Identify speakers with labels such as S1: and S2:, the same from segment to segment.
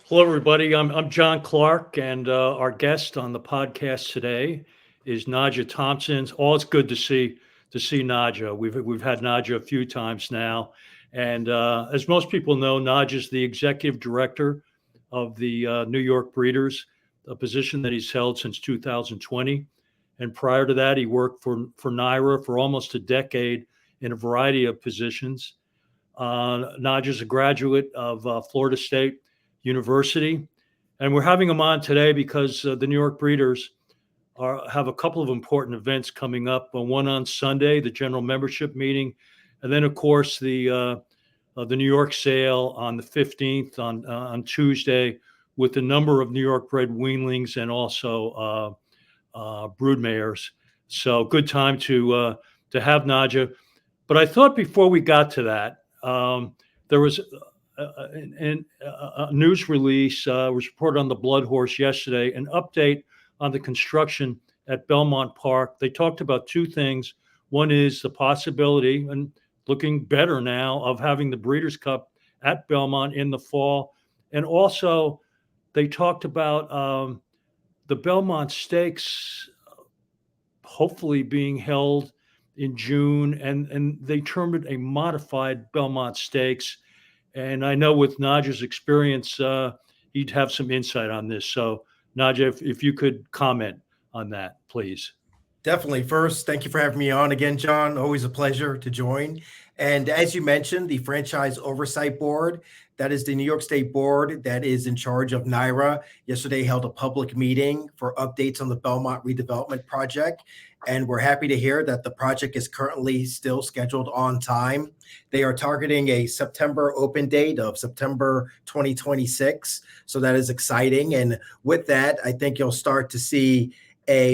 S1: Hello, everybody. I'm John Clarke, and our guest on the podcast today is Najja Thompson. It's good to see Najja. We've had Najja a few times now, and as most people know, Najja is the executive director of the New York Breeders, a position that he's held since 2020. And prior to that, he worked for NYRA for almost a decade in a variety of positions. Najja is a graduate of Florida State University. And we're having him on today because the New York Breeders have a couple of important events coming up. One on Sunday, the general membership meeting, and then, of course, the New York sale on the 15th on Tuesday with a number of New York bred weanlings and also brood mares. So good time to have Najja. But I thought before we got to that, there was a news release was reported on the Blood Horse yesterday, an update on the construction at Belmont Park. They talked about two things. One is the possibility, and looking better now, of having the Breeders' Cup at Belmont in the fall. And also, they talked about the Belmont Stakes hopefully being held in June, and they termed it a modified Belmont Stakes. And I know with Najja's experience, he'd have some insight on this. So, Najja, if you could comment on that, please.
S2: Definitely. First, thank you for having me on again, John. Always a pleasure to join. And as you mentioned, the Franchise Oversight Board, that is the New York State board that is in charge of NYRA, yesterday held a public meeting for updates on the Belmont redevelopment project. And we're happy to hear that the project is currently still scheduled on time. They are targeting a September open date of September 2026. So that is exciting. And with that, I think you'll start to see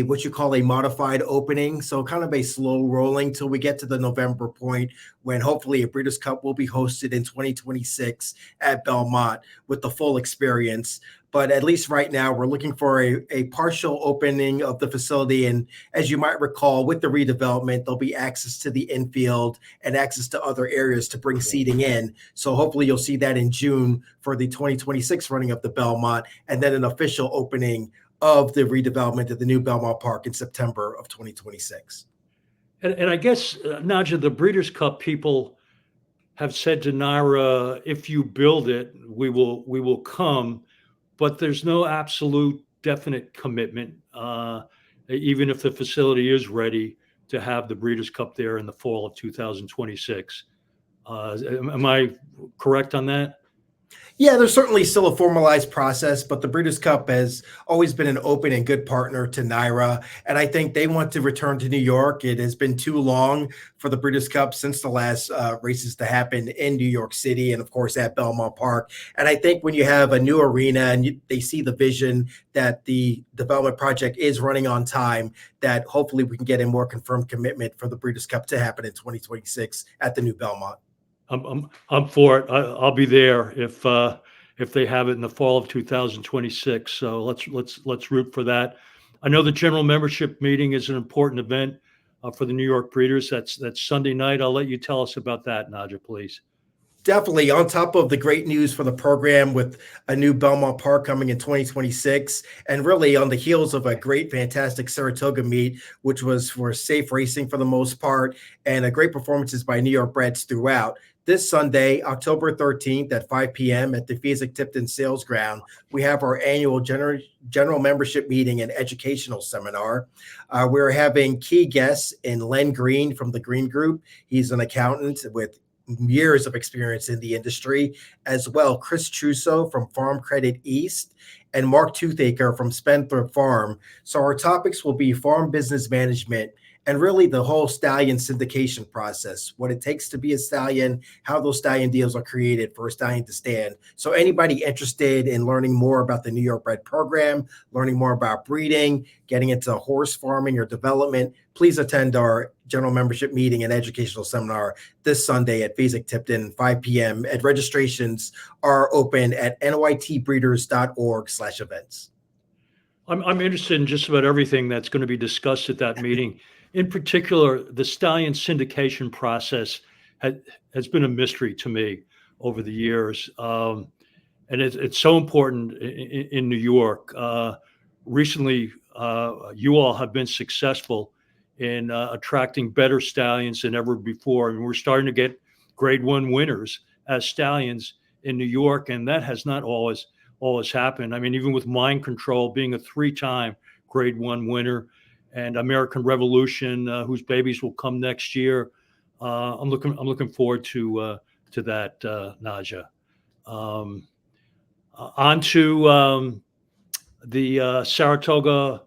S2: what you call a modified opening. So kind of a slow rolling till we get to the November point when hopefully a Breeders' Cup will be hosted in 2026 at Belmont with the full experience. But at least right now, we're looking for a partial opening of the facility. And as you might recall, with the redevelopment, there'll be access to the infield and access to other areas to bring seating in. So hopefully you'll see that in June for the 2026 running of the Belmont, and then an official opening of the redevelopment of the new Belmont Park in September of 2026.
S1: And I guess, Najja, the Breeders' Cup people have said to NYRA, if you build it, we will come. But there's no absolute definite commitment, even if the facility is ready to have the Breeders' Cup there in the fall of 2026. Am I correct on that?
S2: Yeah, there's certainly still a formalized process, but the Breeders' Cup has always been an open and good partner to NYRA. And I think they want to return to New York. It has been too long for the Breeders' Cup since the last races to happen in New York City and, of course, at Belmont Park. And I think when you have a new arena and they see the vision that the development project is running on time, that hopefully we can get a more confirmed commitment for the Breeders' Cup to happen in 2026 at the new Belmont.
S1: I'm for it. I'll be there if they have it in the fall of 2026. So let's root for that. I know the general membership meeting is an important event for the New York Breeders. That's Sunday night. I'll let you tell us about that, Najja, please.
S2: Definitely on top of the great news for the program with a new Belmont Park coming in 2026, and really on the heels of a great, fantastic Saratoga meet, which was for safe racing for the most part, and a great performances by New York breds throughout. This Sunday, October 13th at 5 p.m. at the Fasig Tipton Sales Ground, we have our annual general membership meeting and educational seminar. We're having key guests in Len Green from the Green Group. He's an accountant with years of experience in the industry, as well Chris Trusso from Farm Credit East and Mark Toothaker from Spendthrift Farm. So our topics will be farm business management and really the whole stallion syndication process, what it takes to be a stallion, how those stallion deals are created for a stallion to stand. So anybody interested in learning more about the New York Bred program, learning more about breeding, getting into horse farming or development, please attend our general membership meeting and educational seminar this Sunday at Fasig Tipton, 5 p.m. And registrations are open at nytbreeders.org/events.
S1: I'm interested in just about everything that's going to be discussed at that meeting. In particular, the stallion syndication process has been a mystery to me over the years. and it's so important in New York. Recently, you all have been successful in attracting better stallions than ever before, and we're starting to get Grade One winners as stallions in New York, and that has not always happened. I mean, even with Mind Control being a three-time Grade One winner, and American Revolution, whose babies will come next year. I'm looking forward to that, Najja. Um, On to the Saratoga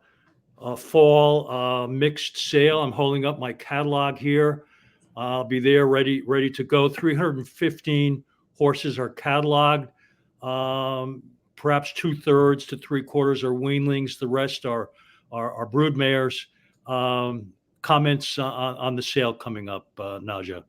S1: fall mixed sale. I'm holding up my catalog here. I'll be there ready to go. 315 horses are cataloged. Perhaps 2/3 to 3/4 are weanlings. The rest are brood mares. Comments on the sale coming up, Najja?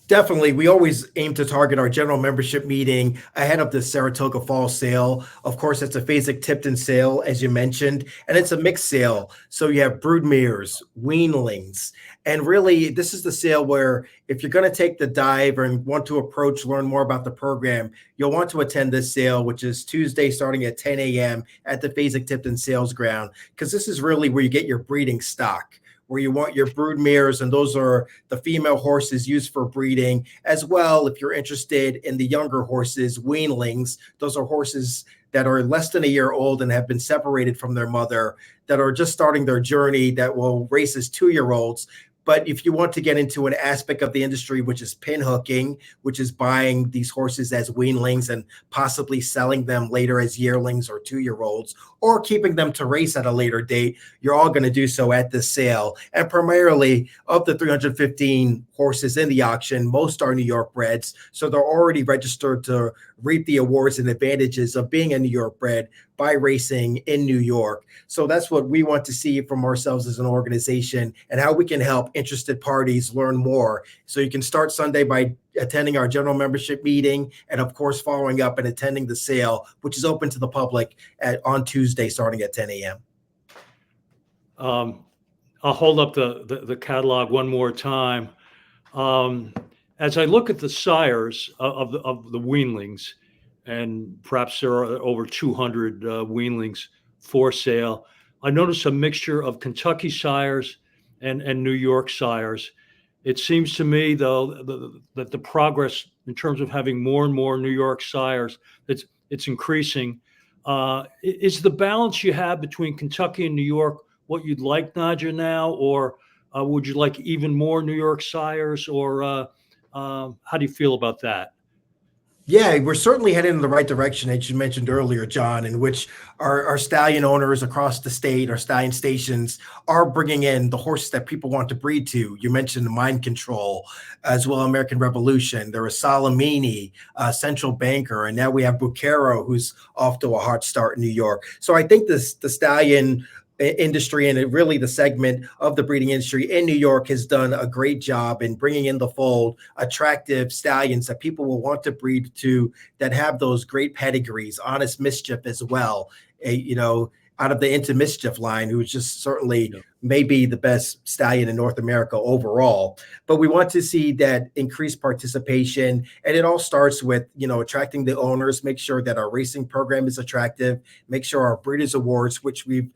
S2: Definitely. We always aim to target our general membership meeting ahead of the Saratoga Fall sale. Of course, it's a Fasig Tipton sale, as you mentioned, and it's a mixed sale. So you have brood mares, weanlings, and really, this is the sale where if you're going to take the dive and want to learn more about the program, you'll want to attend this sale, which is Tuesday starting at 10 a.m. at the Fasig Tipton sales ground, because this is really where you get your breeding stock, where you want your brood mares, and those are the female horses used for breeding. As well, if you're interested in the younger horses, weanlings, those are horses that are less than a year old and have been separated from their mother, that are just starting their journey, that will race as 2-year-olds. But if you want to get into an aspect of the industry, which is pin hooking, which is buying these horses as weanlings and possibly selling them later as yearlings or 2-year-olds, or keeping them to race at a later date, you're all going to do so at this sale. And primarily, of the 315 horses in the auction, most are New York breds. So they're already registered to reap the awards and advantages of being a New York bred by racing in New York. So that's what we want to see from ourselves as an organization, and how we can help interested parties learn more. So you can start Sunday by attending our general membership meeting, and of course, following up and attending the sale, which is open to the public on Tuesday starting at 10 a.m.
S1: I'll hold up the catalog one more time. As I look at the sires of the weanlings, and perhaps there are over 200 weanlings for sale, I notice a mixture of Kentucky sires and New York sires. It seems to me, though, that the progress in terms of having more and more New York sires, it's increasing. Is the balance you have between Kentucky and New York what you'd like, Najja, now, or would you like even more New York sires, or how do you feel about that?
S2: Yeah, we're certainly headed in the right direction, as you mentioned earlier, John, in which our stallion owners across the state, our stallion stations, are bringing in the horses that people want to breed to. You mentioned the Mind Control, as well American Revolution. There was Salamini, Central Banker, and now we have Bucero, who's off to a hot start in New York. So I think the stallion industry, and really the segment of the breeding industry in New York, has done a great job in bringing in the fold attractive stallions that people will want to breed to, that have those great pedigrees. Honest Mischief as well, out of the Into Mischief line, who's just certainly maybe the best stallion in North America overall. But we want to see that increased participation, and it all starts with attracting the owners, make sure that our racing program is attractive, make sure our Breeders' Awards, which we've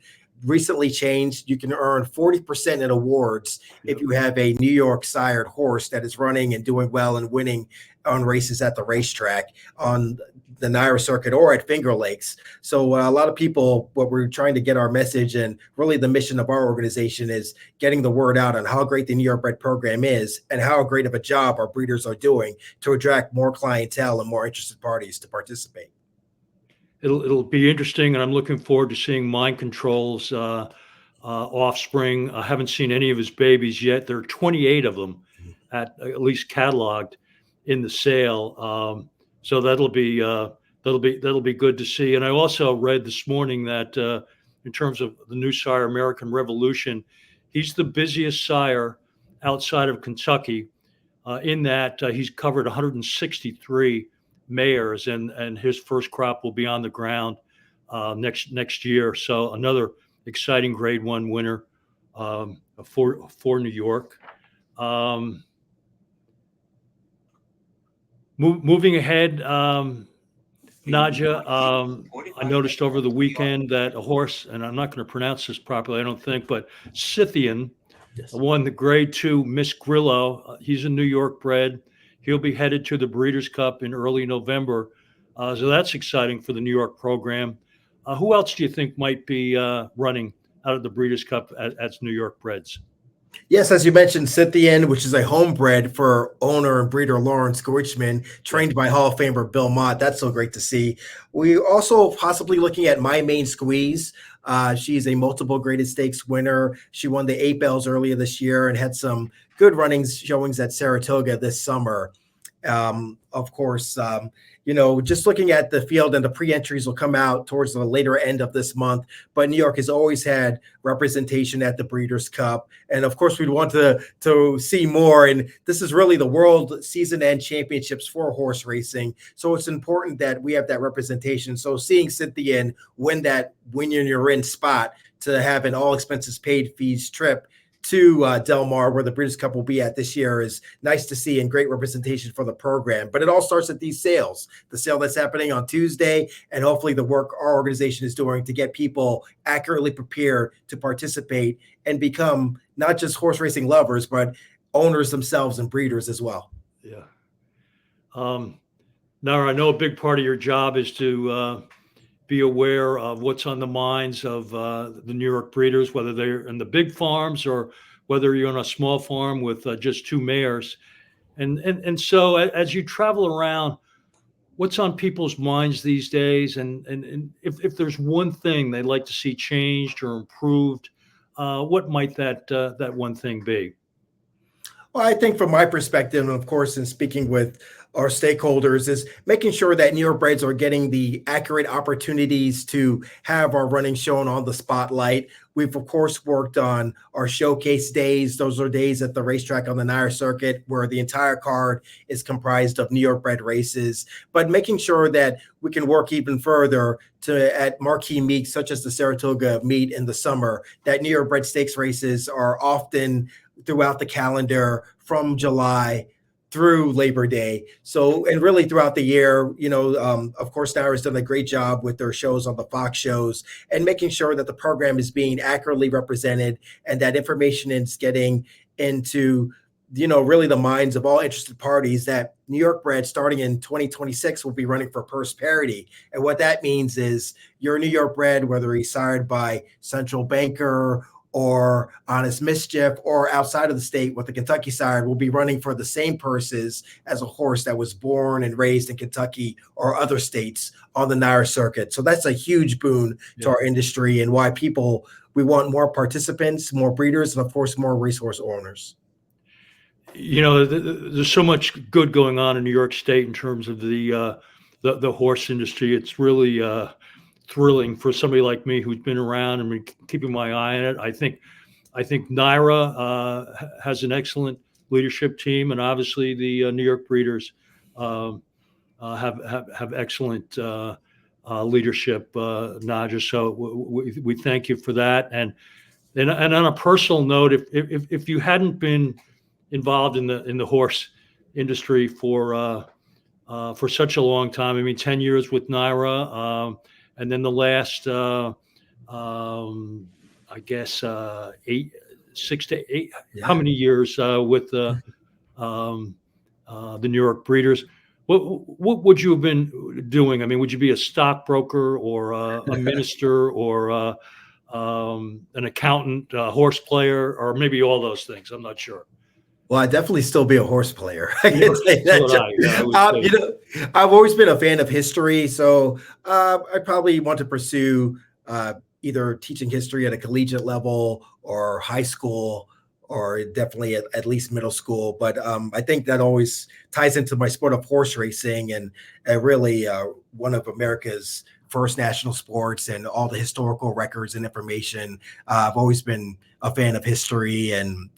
S2: recently changed, you can earn 40% in awards if you have a New York sired horse that is running and doing well and winning on races at the racetrack, on the Naira circuit, or at Finger Lakes. So a lot of people, what we're trying to get our message, and really the mission of our organization, is getting the word out on how great the New York Bred program is, and how great of a job our breeders are doing to attract more clientele and more interested parties to participate.
S1: It'll be interesting, and I'm looking forward to seeing Mind Control's offspring. I haven't seen any of his babies yet. There are 28 of them, at least cataloged in the sale. So that'll be good to see. And I also read this morning that in terms of the new sire, American Revolution, he's the busiest sire outside of Kentucky. In that he's covered 163 mares, and his first crop will be on the ground next year. So another exciting Grade One winner for New York. Moving ahead, Najja, I noticed over the weekend that a horse, and I'm not going to pronounce this properly, I don't think, but Scythian
S2: Yes.
S1: won the Grade 2 Miss Grillo. He's a New York bred. He'll be headed to the Breeders' Cup in early November. So that's exciting for the New York program. Who else do you think might be running out of the Breeders' Cup as New York breds?
S2: Yes, as you mentioned, Scythian, which is a homebred for owner and breeder Lawrence Goichman, trained by Hall of Famer Bill Mott. That's so great to see. We also possibly looking at My Main Squeeze. She's a multiple graded stakes winner. She won the 8 bells earlier this year and had some good runnings showings at Saratoga this summer. Of course, just looking at the field, and the pre-entries will come out towards the later end of this month. But New York has always had representation at the Breeders' Cup, and of course, we'd want to see more. And this is really the World Season End Championships for horse racing, so it's important that we have that representation. So seeing Cynthia win that "when you're in" spot to have an all expenses paid fees trip to Del Mar, where the Breeders' Cup will be at this year, is nice to see and great representation for the program. But it all starts at these sales, the sale that's happening on Tuesday, and hopefully the work our organization is doing to get people accurately prepared to participate and become not just horse racing lovers, but owners themselves and breeders as well.
S1: Yeah. Now, I know a big part of your job is to be aware of what's on the minds of the New York breeders, whether they're in the big farms or whether you're on a small farm with just two mares. And so as you travel around, what's on people's minds these days? And if there's one thing they'd like to see changed or improved, what might that one thing be?
S2: Well, I think from my perspective, and of course, in speaking with our stakeholders, is making sure that New York breds are getting the accurate opportunities to have our running shown on the spotlight. We've, of course, worked on our showcase days. Those are days at the racetrack on the Nair circuit where the entire card is comprised of New York bred races, but making sure that we can work even further at marquee meets such as the Saratoga meet in the summer, that New York bred stakes races are often throughout the calendar from July through Labor Day. So, and really throughout the year, of course, Nair has done a great job with their shows on the Fox shows and making sure that the program is being accurately represented and that information is getting into, really the minds of all interested parties, that New York bred starting in 2026 will be running for purse parity. And what that means is your New York bred, whether he's sired by Central Banker or Honest Mischief, or outside of the state with the Kentucky side, will be running for the same purses as a horse that was born and raised in Kentucky or other states on the Nair circuit. So that's a huge boon to our industry, and why we want more participants, more breeders, and of course, more racehorse owners.
S1: There's so much good going on in New York State in terms of the horse industry. It's really thrilling for somebody like me who's been around and been keeping my eye on it. I think NYRA has an excellent leadership team, and obviously the New York breeders have excellent leadership, Najja. So we thank you for that. And on a personal note, if you hadn't been involved in the horse industry for such a long time, I mean, 10 years with NYRA. And then the last, I guess, 6 to 8, how many years with the New York breeders? What would you have been doing? I mean, would you be a stockbroker or a minister or an accountant, a horse player, or maybe all those things? I'm not sure.
S2: Well, I'd definitely still be a horse player. I can say that.
S1: Yeah,
S2: I've always been a fan of history, so I probably want to pursue either teaching history at a collegiate level or high school, or definitely at least middle school. But I think that always ties into my sport of horse racing, and really one of America's first national sports, and all the historical records and information. I've always been a fan of history, and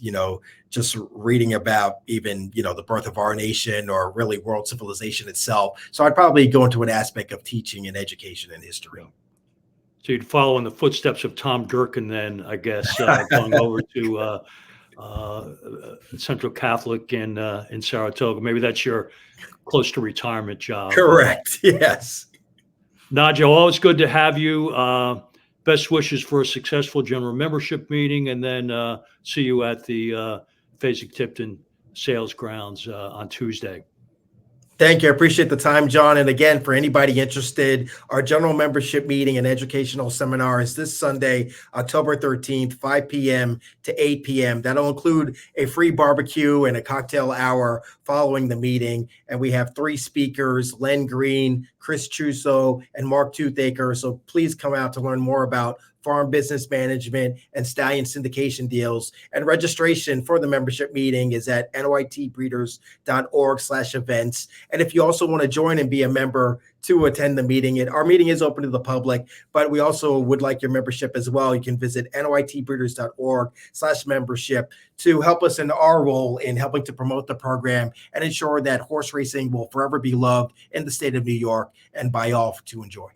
S2: just reading about even the birth of our nation, or really world civilization itself. So I'd probably go into an aspect of teaching and education and history.
S1: So you'd follow in the footsteps of Tom Durkin, then, I guess, going over to Central Catholic in Saratoga. Maybe that's your close to retirement job.
S2: Correct. Yes.
S1: Najja, always good to have you. Best wishes for a successful general membership meeting, and then see you at the Fasig Tipton sales grounds on Tuesday.
S2: Thank you. I appreciate the time, John. And again, for anybody interested, our general membership meeting and educational seminar is this Sunday, October 13th, 5 p.m. to 8 p.m. That'll include a free barbecue and a cocktail hour following the meeting. And we have 3 speakers, Len Green, Chris Chuso, and Mark Toothaker. So please come out to learn more about farm business management and stallion syndication deals. And registration for the membership meeting is at nytbreeders.org/events. And if you also want to join and be a member to attend the meeting, our meeting is open to the public, but we also would like your membership as well. You can visit nytbreeders.org/membership to help us in our role in helping to promote the program and ensure that horse racing will forever be loved in the state of New York and by all to enjoy.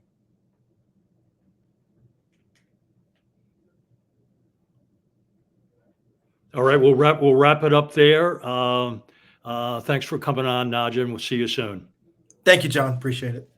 S1: All right, we'll wrap it up there. Thanks for coming on, Najja, and we'll see you soon.
S2: Thank you, John. Appreciate it.